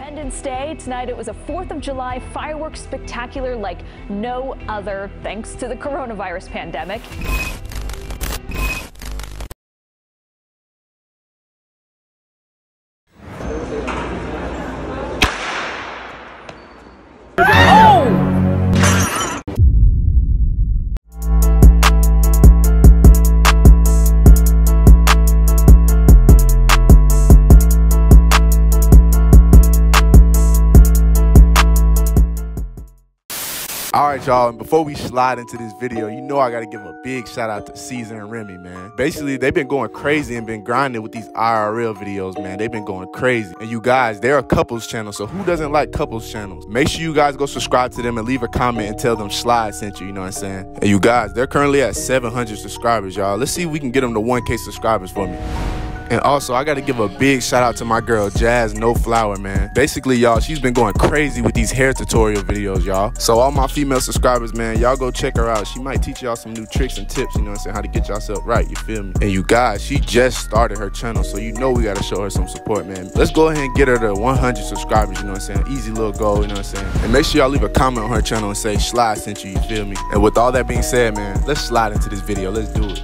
Independence Day. Tonight it was a 4th of July fireworks spectacular like no other, thanks to the coronavirus pandemic. Alright y'all, and before we slide into this video, you know I gotta give a big shout out to Caesar and Remy, man. Basically, they've been going crazy and been grinding with these IRL videos, man. They've been going crazy. And you guys, they're a couples channel, so who doesn't like couples channels? Make sure you guys go subscribe to them and leave a comment and tell them Shlide sent you know what I'm saying? And you guys, they're currently at 700 subscribers, y'all. Let's see if we can get them to 1K subscribers for me. And also, I gotta give a big shout out to my girl, Jazz No Flower, man. Basically, y'all, she's been going crazy with these hair tutorial videos, y'all. So all my female subscribers, man, y'all go check her out. She might teach y'all some new tricks and tips, you know what I'm saying, how to get yourself right, you feel me? And you guys, she just started her channel, so you know we gotta show her some support, man. Let's go ahead and get her to 100 subscribers, you know what I'm saying? Easy little goal, you know what I'm saying? And make sure y'all leave a comment on her channel and say Shlide sent you feel me? And with all that being said, man, let's slide into this video. Let's do it.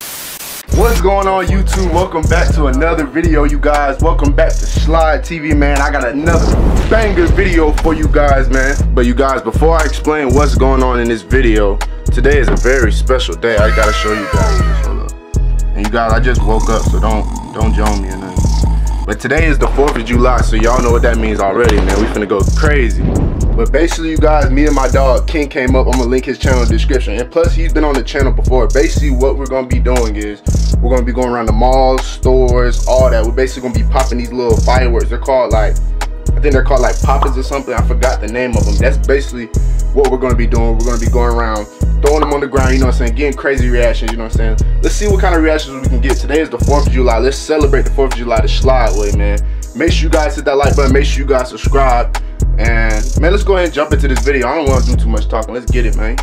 What's going on, YouTube? Welcome back to another video, you guys. Welcome back to ShlideTv, man. I got another banger video for you guys, man. But you guys, before I explain what's going on in this video, today is a very special day. I gotta show you guys. Hold up. And you guys, I just woke up, so don't join me or nothing. But today is the 4th of July, so y'all know what that means already, man. We finna go crazy. But basically, you guys, me and my dog King came up. I'm gonna link his channel in the description. And plus, he's been on the channel before. Basically, what we're gonna be doing is we're gonna be going around the malls, stores, all that. We're basically gonna be popping these little fireworks. They're called like, I think they're called like poppers or something. I forgot the name of them. That's basically what we're gonna be doing. We're gonna be going around, throwing them on the ground, you know what I'm saying, getting crazy reactions, you know what I'm saying. Let's see what kind of reactions we can get. Today is the 4th of July. Let's celebrate the 4th of July the Shlide way, man. Make sure you guys hit that like button. Make sure you guys subscribe. And man, let's go ahead and jump into this video. I don't want to do too much talking. Let's get it, man.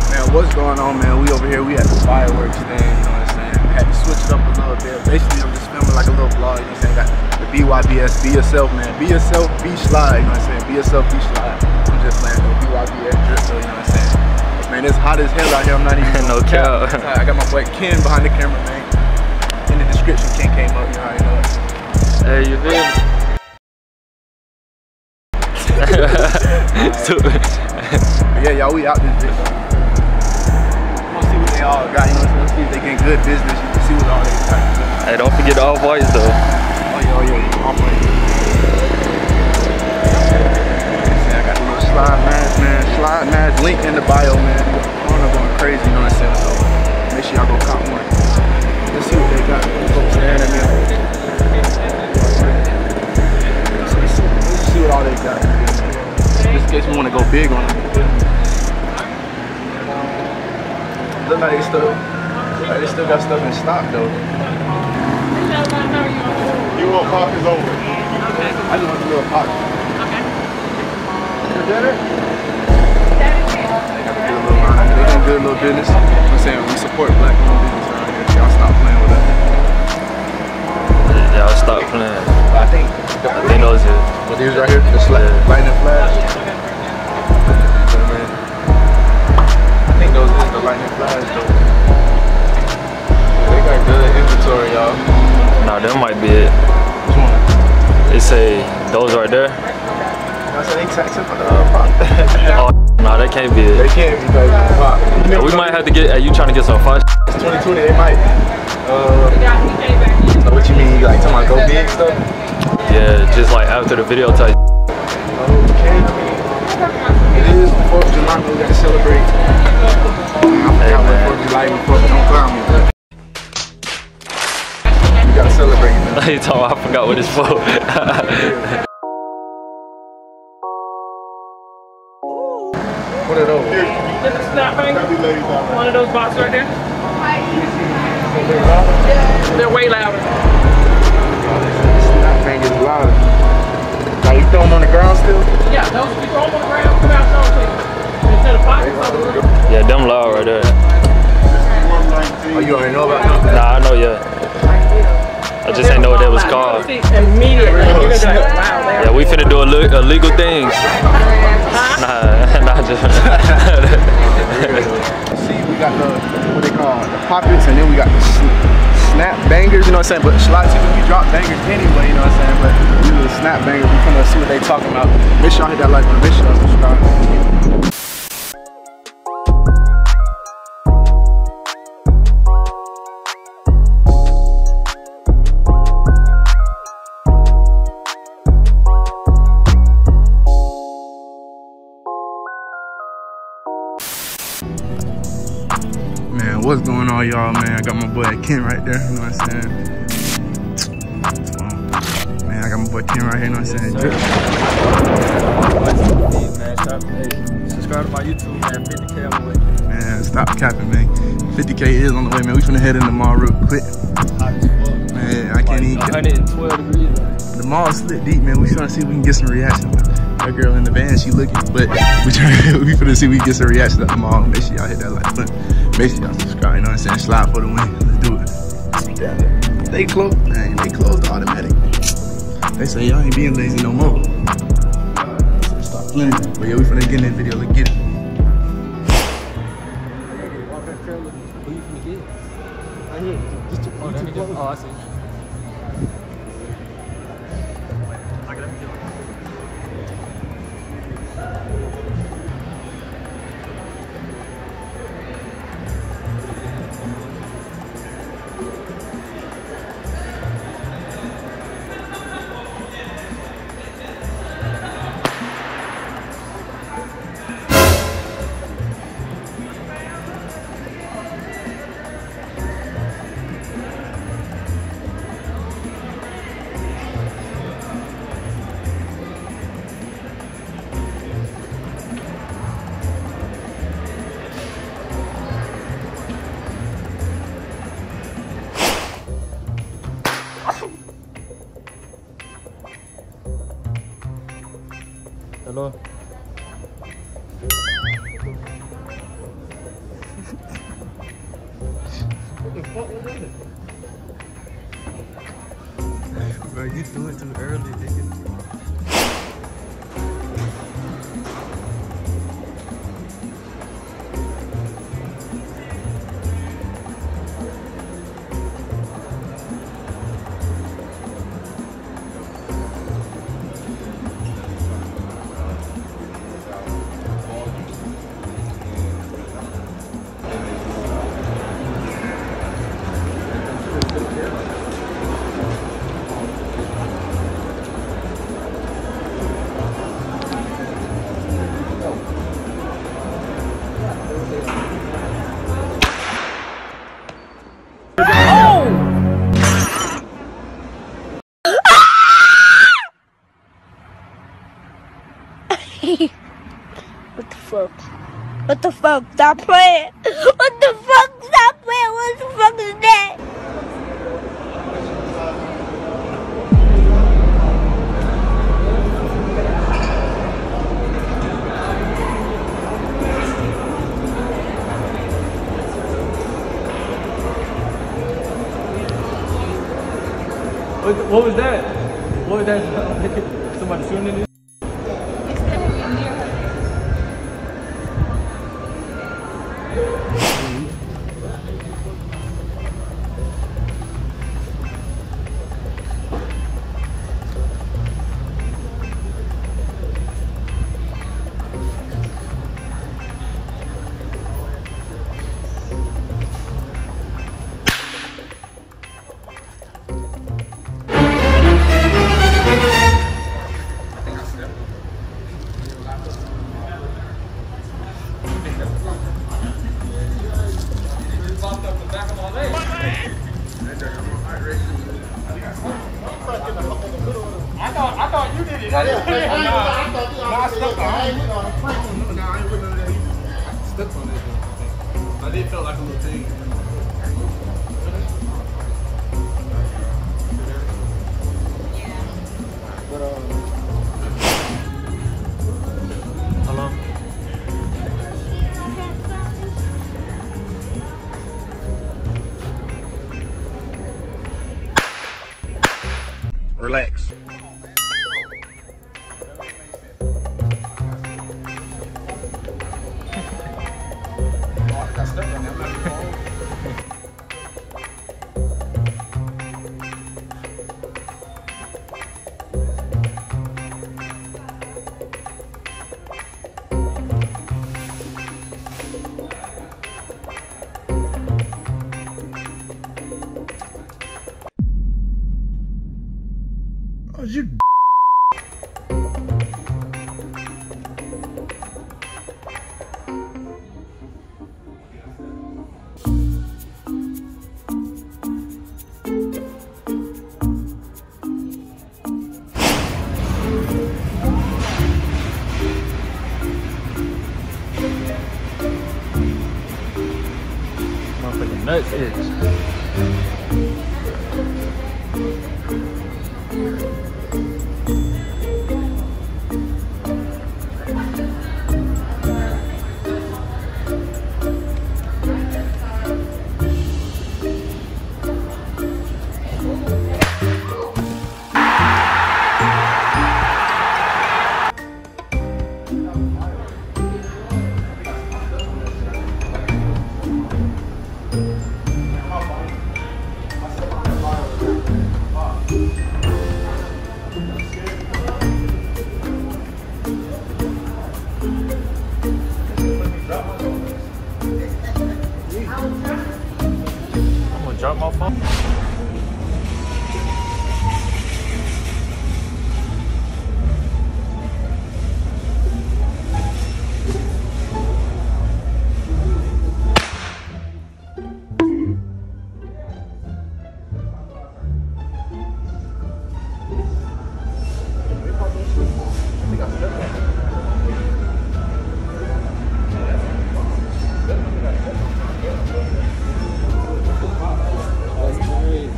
Man, what's going on, man? We over here. We at the fireworks thing, you know what I'm saying? I had to switch it up a little bit. Basically, I'm just filming like a little vlog, you know what I'm saying? Got the BYBS, be yourself, man. Be yourself, be Shlide, you know what I'm saying? Be yourself, be Shlide. I'm just playing the BYBS drip, so you know what I'm saying? Man, it's hot as hell out here. I'm not even no cap. I got my boy Ken behind the camera, man. In the description, Ken came up, you already know it. Hey, you feel me? Yeah, y'all, we out this bitch. Let's see what they all got, you know what I'm saying? Let's see if they get good business. You can see what all they got. Hey, don't forget the off-whites though. Oh yeah, off-white. I got the little Shlide mask, man. Shlide mask link in the bio, man. Corona going crazy, you know what I'm saying? So make sure y'all go cop one. Let's see what they got. Folks staring at me. Let's see what all they got. Just in case we want to go big on them. Look like they still got stuff in stock though. You want pockets over? Okay. I just want a little pocket. Okay. Is that it? They got a good little line. They got good little business. I'm saying we support black owned business around here. Y'all stop playing with us. Y'all stop playing. I think those are. What these right here? The lightning flash. I think those is the lightning flash though. They got good inventory, y'all. Nah, that might be it. Which one? They say those right there. I said they taxing for the pop. Oh, nah, that can't be it. They can't be taxing for the pop. Yeah, we might have to get. You trying to get some fun? It's 2020. They might. So what you mean? You like talking about go big stuff? Yeah, just like after the video type. Okay. It is the 4th of July. We gotta celebrate. I forgot what 4th of July even for, but don't clown me. We gotta celebrate, man. You talking about, I forgot what it's for. What are those? Just a snap bang. One of those boxes right there. They're way louder. Snap bang is louder. Now you throwing on the ground still? Yeah, those if you throw them on the ground, come out and throw them. Instead of pockets. Yeah, them loud right there. Oh, you already know about them? Nah, I know, yeah. I just didn't know what that was called. Immediately, you're gonna be like, wow, Yeah, we finna do illegal things. Nah, just. See, we got the, what they call the poppets, and then we got the snap bangers, you know what I'm saying? But ShlideTv, we drop bangers anyway, you know what I'm saying? But these are the snap bangers. We finna see what they talking about. Make sure y'all hit that like button. Make sure y'all subscribe. Man, what's going on, y'all, man? I got my boy Ken right there, you know what I'm saying? Man, I got my boy Ken right here, you know what I'm saying? Subscribe to my YouTube, man. 50K on the way. Man, stop capping, man. 50K is on the way, man. We finna head in the mall real quick. Man, I can't even. 112 degrees. The mall's slit deep, man. We trying to see if we can get some reaction. That girl in the van, she looking, but we finna see if we can get some reaction at the mall. Make sure y'all hit that like button. Make sure y'all subscribe, you know what I'm saying? Slide for the win. Let's do it. They closed, man. They closed the automatic. They say y'all ain't being lazy no more. Stop playing. But yeah, we finna get in that video. Let's get it. Oh, I see. Hello? Bro, you do it too early, nigga. What the fuck? What the fuck? Stop playing! What the fuck? Stop playing! What the fuck is that? What was that? What was that? Somebody shooting in it? I thought you did it. I did feel like a little thing. How long? Relax. Motherfucking nuts is. Drop my phone.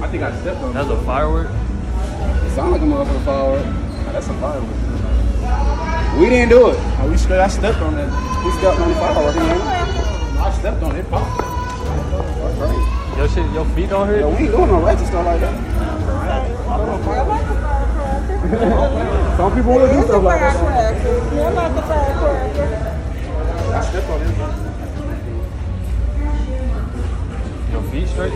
I think I stepped on it. That's a firework? It sounds like a motherfucking firework. Nah, that's a firework. We didn't do it. Oh, we straight, I stepped on that. We stepped on the firework, man. I stepped on it, it popped. That's crazy. Your shit, your feet don't hurt? Yo, we ain't doing no ratchet stuff like that. Some people want to do stuff like that. You're like a firecracker. I stepped on it. Your feet straight?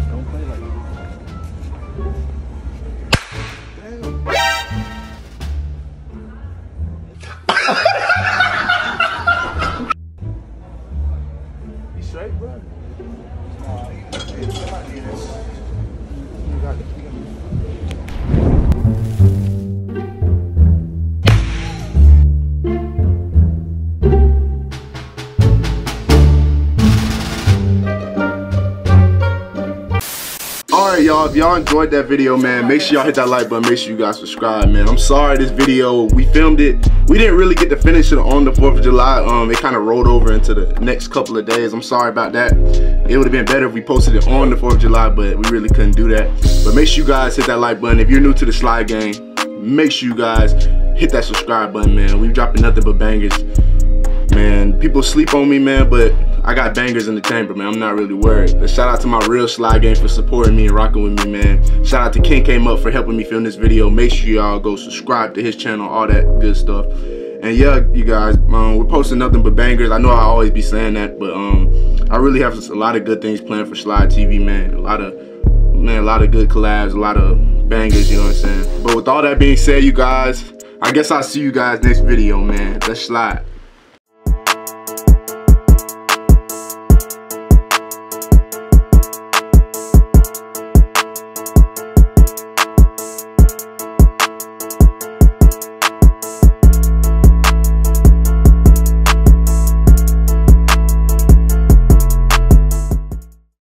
Don't play like that. You straight, bro? Alright y'all, if y'all enjoyed that video, man, make sure y'all hit that like button, make sure you guys subscribe, man. I'm sorry this video, we filmed it, we didn't really get to finish it on the 4th of July. It kind of rolled over into the next couple of days. I'm sorry about that. It would have been better if we posted it on the 4th of July, but we really couldn't do that. But make sure you guys hit that like button. If you're new to the Slide game, make sure you guys hit that subscribe button, man. We dropping nothing but bangers. Man, people sleep on me, man, but I got bangers in the chamber, man. I'm not really worried. But shout out to my real Slide gang for supporting me and rocking with me, man. Shout out to King Came Up for helping me film this video. Make sure y'all go subscribe to his channel, all that good stuff. And yeah, you guys, we're posting nothing but bangers. I know I always be saying that, but I really have a lot of good things planned for ShlideTv, man. A lot of good collabs, a lot of bangers, you know what I'm saying? But with all that being said, you guys, I guess I'll see you guys next video, man. Let's slide.